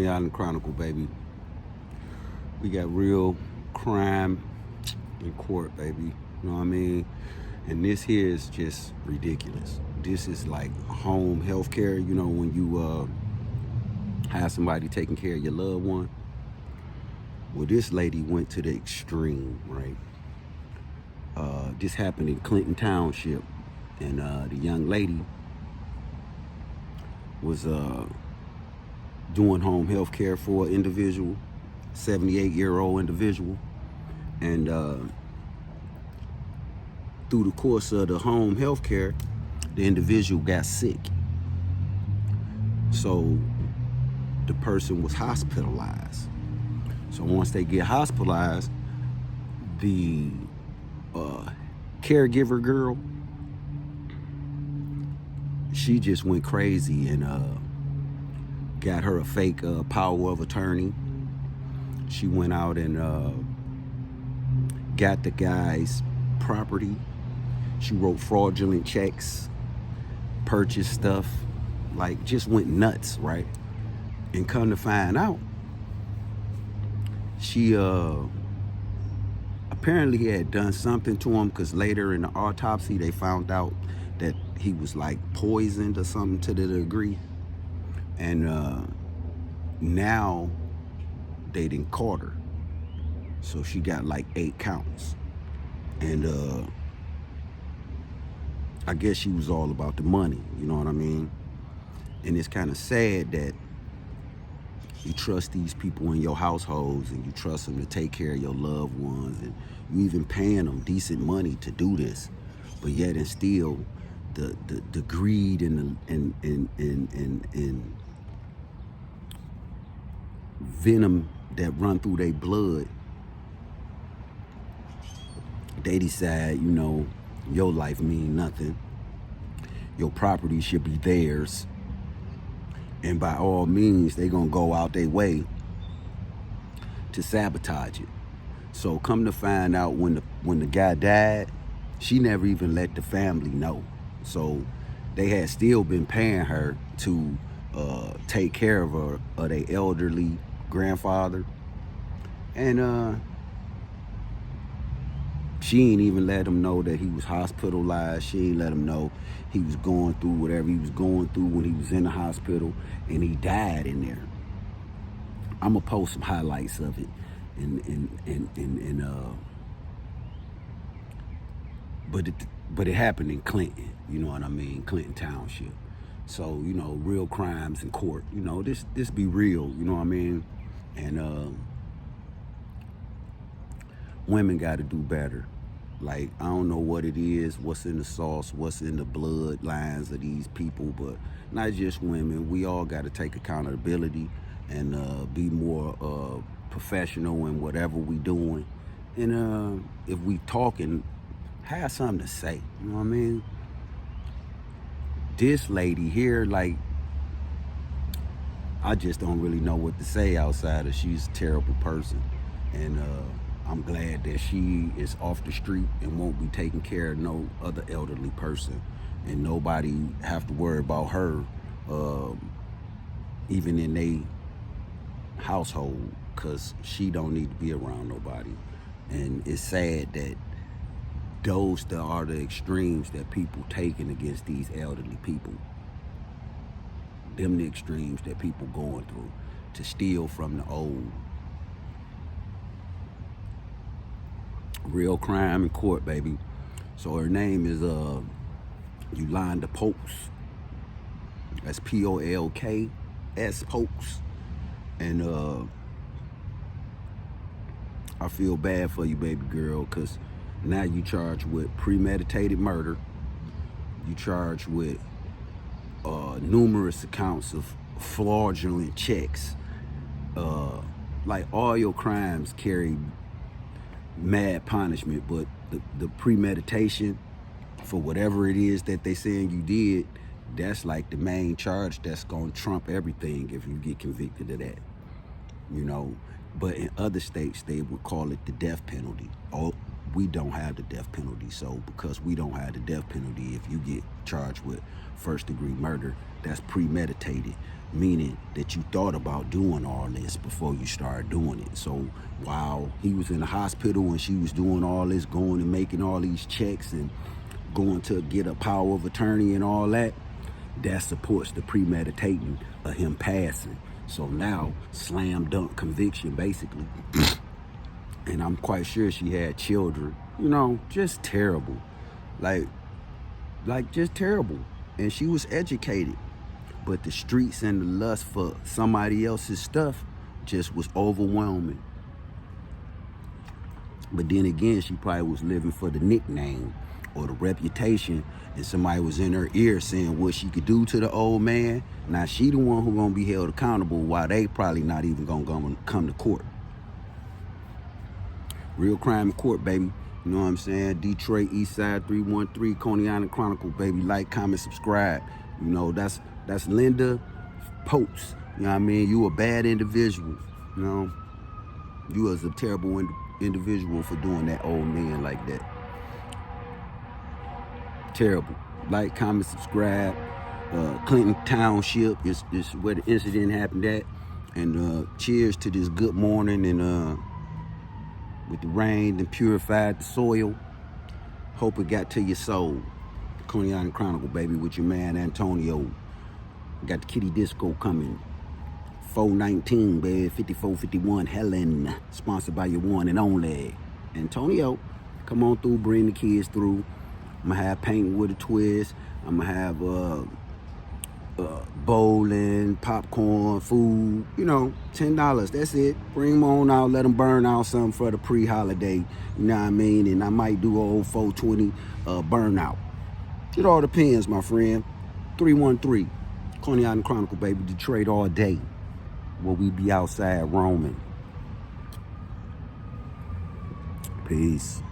Island Chronicle, baby. We got real crime in court, baby. You know what I mean? And this here is just ridiculous. This is like home health care, you know, when you have somebody taking care of your loved one. Well, this lady went to the extreme, right? This happened in Clinton Township, and the young lady was doing home health care for an individual, 78-year-old individual, and through the course of the home health care, the individual got sick. So the person was hospitalized. So once they get hospitalized, the caregiver girl, she just went crazy and got her a fake power of attorney. She went out and got the guy's property. She wrote fraudulent checks, purchased stuff, like just went nuts, right? And come to find out, she apparently had done something to him, because later in the autopsy they found out that he was like poisoned or something to the degree. And now they done caught her. So she got like 8 counts. And I guess she was all about the money, you know what I mean? And it's kind of sad that you trust these people in your households and you trust them to take care of your loved ones, and you even paying them decent money to do this, but yet and still the greed and venom that run through their blood, they decide, you know, your life mean nothing, your property should be theirs, and by all means they gonna go out their way to sabotage it. So come to find out, when the guy died, she never even let the family know. So they had still been paying her to take care of her, their elderly grandfather, and she ain't even let him know that he was hospitalized. She ain't let him know he was going through whatever he was going through when he was in the hospital, and he died in there. I'm gonna post some highlights of it, but it happened in Clinton, you know what I mean, Clinton Township. So, you know, real crimes in court, you know, this be real, you know what I mean? And women got to do better. Like, I don't know what it is, what's in the sauce, what's in the bloodlines of these people, but not just women. We all got to take accountability and be more professional in whatever we doing. And if we talking, have something to say, you know what I mean? This lady here, like, I just don't really know what to say outside of she's a terrible person. And I'm glad that she is off the street and won't be taking care of no other elderly person, and nobody have to worry about her, even in their household, because she don't need to be around nobody. And it's sad that those that are the extremes that people taking against these elderly people. Them the extremes that people going through to steal from the old. Real crime in court, baby. So her name is Yolanda Polks. That's Polks, Polks. And I feel bad for you, baby girl, because now you charged with premeditated murder. You charged with numerous accounts of fraudulent checks. Like, all your crimes carry mad punishment, but the premeditation for whatever it is that they saying you did, that's like the main charge that's gonna trump everything if you get convicted of that, you know. But in other states they would call it the death penalty. we don't have the death penalty. So because we don't have the death penalty, if you get charged with first-degree murder, that's premeditated, meaning that you thought about doing all this before you started doing it. So while he was in the hospital and she was doing all this, going and making all these checks and going to get a power of attorney and all that, that supports the premeditating of him passing. So now, slam dunk conviction, basically. And I'm quite sure she had children. You know, just terrible. Like just terrible. And she was educated. But the streets and the lust for somebody else's stuff just was overwhelming. But then again, she probably was living for the nickname or the reputation, and somebody was in her ear saying what she could do to the old man. Now she the one who gonna be held accountable, while they probably not even gonna come to court. Real Crime and Court, baby. You know what I'm saying? Detroit, East Side 313, Coney Island Chronicle, baby. Like, comment, subscribe. You know, that's Linda Popes. You know what I mean? You a bad individual. You know, you was a terrible individual for doing that old man like that. Terrible. Like, comment, subscribe. Clinton Township is where the incident happened at. And cheers to this good morning, and with the rain and purified the soil. Hope it got to your soul. Coney Island Chronicle, baby, with your man Antonio. Got the Kitty Disco coming. 419, baby, 5451 Helen. Sponsored by your one and only Antonio. Come on through, bring the kids through. I'm gonna have painting with a twist. I'm gonna have bowling, popcorn, food, you know, $10. That's it. Bring them on out, let them burn out something for the pre-holiday, you know what I mean? And I might do a old 420 burnout. It all depends, my friend. 313, Coney Island Chronicle, baby, Detroit all day, where we be outside roaming. Peace.